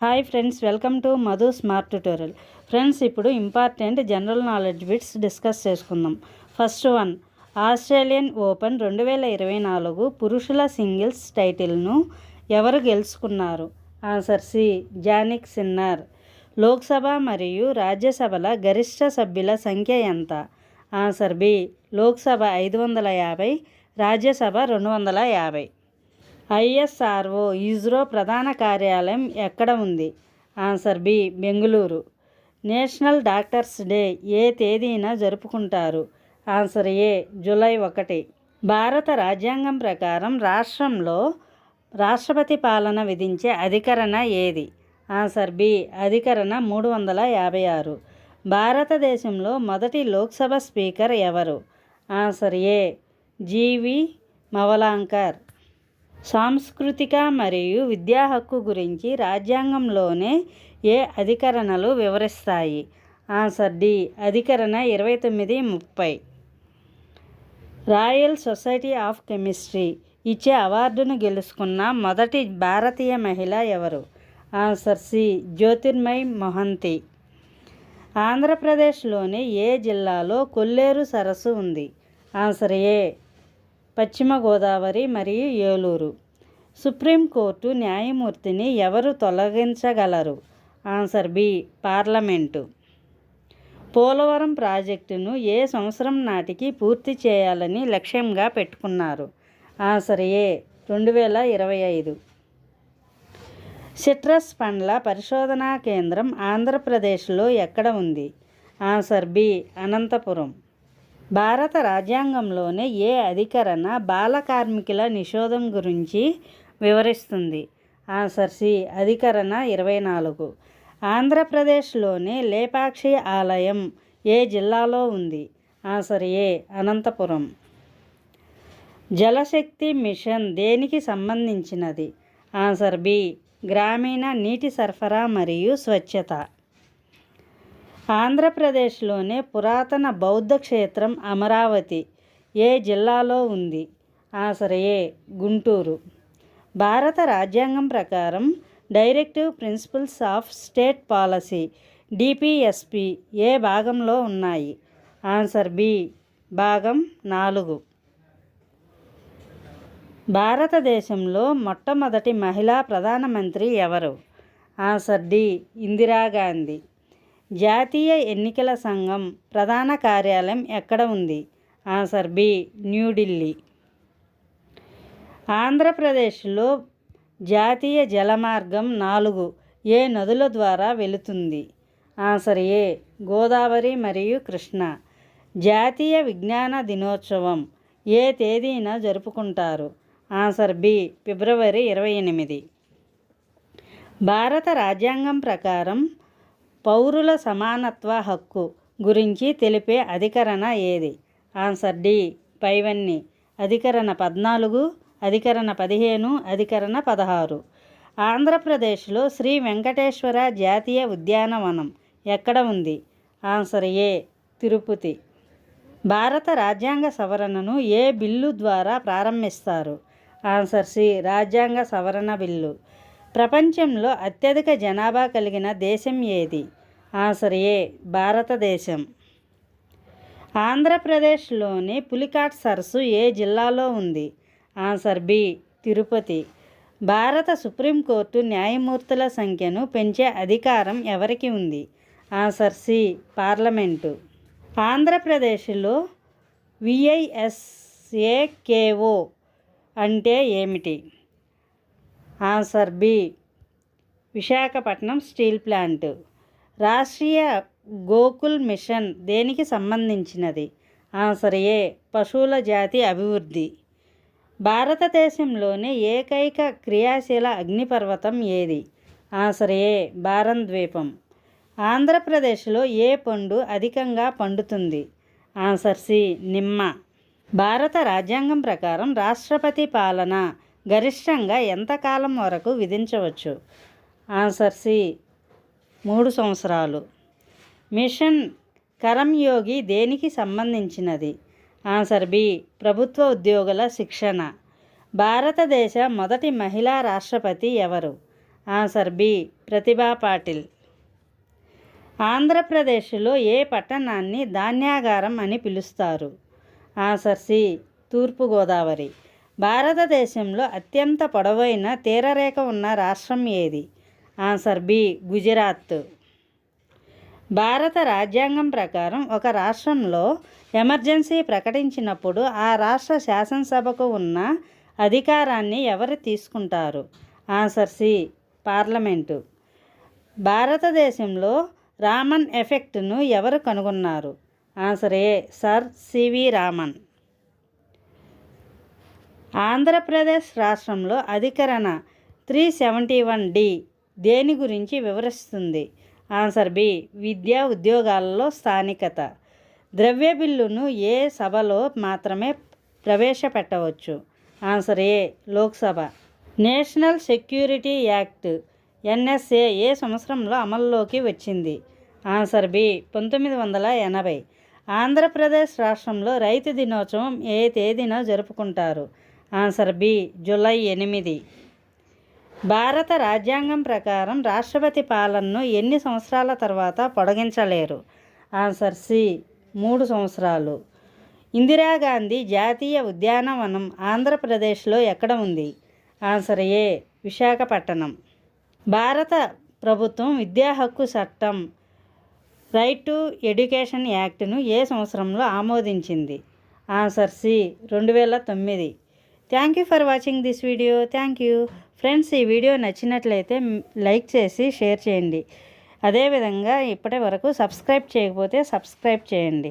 Hi friends, welcome to Madhu smart tutorial. Friends, ఇప్పుడు important general knowledge bits discuss చేసుకుందాం. First one, Australian open 2024 పురుషుల singles టైటిల్ను ఎవరు గెలుచుకున్నారు? Answer C, Jannik Sinner. Lok Sabha మరియు రాజ్యసభల గరిష్ట సభ్యుల సంఖ్య ఎంత? Answer B, Lok Sabha 550, Rajya Sabha 250. ఐఎస్ఆర్ఓ ఇస్రో ప్రధాన కార్యాలయం ఎక్కడ ఉంది? Answer B, Bengaluru. National doctors day ఏ తేదీన జరుపుకుంటారు? Answer A, July 1. భారత రాజ్యాంగం ప్రకారం రాష్ట్రంలో రాష్ట్రపతి పాలన విధించే అధికరణ ఏది? ఆన్సర్ బి, అధికరణ 356. భారతదేశంలో మొదటి లోక్సభ స్పీకర్ ఎవరు? ఆన్సర్ ఏ, జీవి మవలాంకర్. సాంస్కృతిక మరియు విద్యా హక్కు గురించి రాజ్యాంగంలోనే ఏ అధికరణలు వివరిస్తాయి? ఆన్సర్ డి, అధికరణ 29, 30. రాయల్ సొసైటీ ఆఫ్ కెమిస్ట్రీ ఇచ్చే అవార్డును గెలుచుకున్న మొదటి భారతీయ మహిళ ఎవరు? Answer C, Jyotirmayee Mohanty. ఆంధ్రప్రదేశ్లోని ఏ జిల్లాలో కొల్లేరు సరస్సు ఉంది? ఆన్సర్ ఏ, పశ్చిమ గోదావరి మరియు ఏలూరు. సుప్రీంకోర్టు న్యాయమూర్తిని ఎవరు తొలగించగలరు? Answer B, parliament. పోలవరం ప్రాజెక్టును ఏ సంవత్సరం నాటికి పూర్తి చేయాలని లక్ష్యంగా పెట్టుకున్నారు? ఆన్సర్ ఏ, 2025. సిట్రస్ పండ్ల పరిశోధనా కేంద్రం ఆంధ్రప్రదేశ్లో ఎక్కడ ఉంది? Answer B, Anantapuram. భారత రాజ్యాంగంలోనే ఏ అధికరణ బాల కార్మికుల నిషేధం గురించి వివరిస్తుంది? ఆన్సర్ సి, అధికరణ 24. ఆంధ్రప్రదేశ్లోని లేపాక్షి ఆలయం ఏ జిల్లాలో ఉంది? ఆన్సర్ ఏ, అనంతపురం. జలశక్తి మిషన్ దేనికి సంబంధించినది? ఆన్సర్ బి, గ్రామీణ నీటి సరఫరా మరియు స్వచ్ఛత. ఆంధ్రప్రదేశ్లోని పురాతన బౌద్ధ క్షేత్రం అమరావతి ఏ జిల్లాలో ఉంది? Answer A, Guntur. భారత రాజ్యాంగం ప్రకారం directive principles of state policy DPSP ఏ భాగంలో ఉన్నాయి? ఆన్సర్ బి, భాగం 4. భారతదేశంలో మొట్టమొదటి మహిళా ప్రధానమంత్రి ఎవరు? Answer D, Indira Gandhi. జాతీయ ఎన్నికల సంఘం ప్రధాన కార్యాలయం ఎక్కడ ఉంది? Answer B, New Delhi. ఆంధ్రప్రదేశ్లో జాతీయ జలమార్గం 4 ఏ నదుల ద్వారా వెళుతుంది? ఆన్సర్ ఏ, గోదావరి మరియు కృష్ణ. జాతీయ విజ్ఞాన దినోత్సవం ఏ తేదీన జరుపుకుంటారు? ఆన్సర్ బి, ఫిబ్రవరి 28. భారత రాజ్యాంగం ప్రకారం పౌరుల సమానత్వ హక్కు గురించి తెలిపే అధికరణ ఏది? ఆన్సర్ డి, పైవన్నీ. అధికరణ 14, అధికరణ 15, అధికరణ 16. ఆంధ్రప్రదేశ్లో శ్రీ వెంకటేశ్వర జాతీయ ఉద్యానవనం ఎక్కడ ఉంది? ఆన్సర్ ఏ, తిరుపతి. భారత రాజ్యాంగ సవరణను ఏ బిల్లు ద్వారా ప్రారంభిస్తారు? ఆన్సర్ సి, రాజ్యాంగ సవరణ బిల్లు. ప్రపంచంలో అత్యధిక జనాభా కలిగిన దేశం ఏది? ఆన్సర్ ఏ, భారతదేశం. ఆంధ్రప్రదేశ్లోని పులికాట్ సరస్సు ఏ జిల్లాలో ఉంది? Answer B, Tirupati. భారత సుప్రీంకోర్టు న్యాయమూర్తుల సంఖ్యను పెంచే అధికారం ఎవరికి ఉంది? Answer C, parliament. ఆంధ్రప్రదేశ్లో విఐఎస్ఏకేఓ అంటే ఏమిటి? Answer B, Visakhapatnam steel plant. Rashtriya Gokul mission దేనికి సంబంధించినది? ఆన్సర్ ఏ, పశువుల జాతి అభివృద్ధి. భారతదేశంలోని ఏకైక క్రియాశీల అగ్నిపర్వతం ఏది? ఆన్సర్ ఏ, బారన్ ద్వీపం. ఆంధ్రప్రదేశ్లో ఏ పండు అధికంగా పండుతుంది? ఆన్సర్ సి, నిమ్మ. భారత రాజ్యాంగం ప్రకారం రాష్ట్రపతి పాలన గరిష్టంగా ఎంతకాలం వరకు విధించవచ్చు? ఆన్సర్ సి, 3 సంవత్సరాలు. మిషన్ కర్మయోగి దేనికి సంబంధించినది? ఆన్సర్ బి, ప్రభుత్వ ఉద్యోగుల శిక్షణ. భారతదేశ మొదటి మహిళా రాష్ట్రపతి ఎవరు? ఆన్సర్ బి ప్రతిభా పాటిల్. ఆంధ్రప్రదేశ్లో ఏ పట్టణాన్ని ధాన్యాగారం అని పిలుస్తారు? ఆన్సర్ సి తూర్పుగోదావరి. భారతదేశంలో అత్యంత పొడవైన తీరరేఖ ఉన్న రాష్ట్రం ఏది? Answer B Gujarat. భారత రాజ్యాంగం ప్రకారం ఒక రాష్ట్రంలో ఎమర్జెన్సీ ప్రకటించినప్పుడు ఆ రాష్ట్ర శాసనసభకు ఉన్న అధికారాన్ని ఎవరు తీసుకుంటారు? Answer C parliament. భారతదేశంలో రామన్ ఎఫెక్ట్ను ఎవరు కనుగొన్నారు? ఆన్సర్ ఏ సర్ సివి రామన్. ఆంధ్రప్రదేశ్ రాష్ట్రంలో అధికరణ 371D దేని గురించి వివరిస్తుంది? ఆన్సర్ బి విద్యా ఉద్యోగాలలో స్థానికత. ద్రవ్య బిల్లును ఏ సభలో మాత్రమే ప్రవేశపెట్టవచ్చు? Answer A Lok Sabha. National security act NSA ఏ సంవత్సరంలో అమల్లోకి వచ్చింది? Answer B 1980. ఆంధ్రప్రదేశ్ రాష్ట్రంలో రైతు దినోత్సవం ఏ తేదీన జరుపుకుంటారు? Answer B July 8. భారత రాజ్యాంగం ప్రకారం రాష్ట్రపతి పాలనను ఎన్ని సంవత్సరాల తర్వాత పొడిగించలేరు? ఆన్సర్ సి 3 సంవత్సరాలు. ఇందిరాగాంధీ జాతీయ ఉద్యానవనం ఆంధ్రప్రదేశ్లో ఎక్కడ ఉంది? Answer A Visakhapatnam. భారత ప్రభుత్వం విద్యా హక్కు చట్టం రైట్ టు ఎడ్యుకేషన్ యాక్ట్ను ఏ సంవత్సరంలో ఆమోదించింది? Answer C 2009. Thank you for watching this video. Thank you friends. ఈ వీడియో నచ్చినట్లయితే లైక్ చేసి షేర్ చేయండి. అదేవిధంగా ఇప్పటి వరకు సబ్స్క్రైబ్ చేయకపోతే సబ్స్క్రైబ్ చేయండి.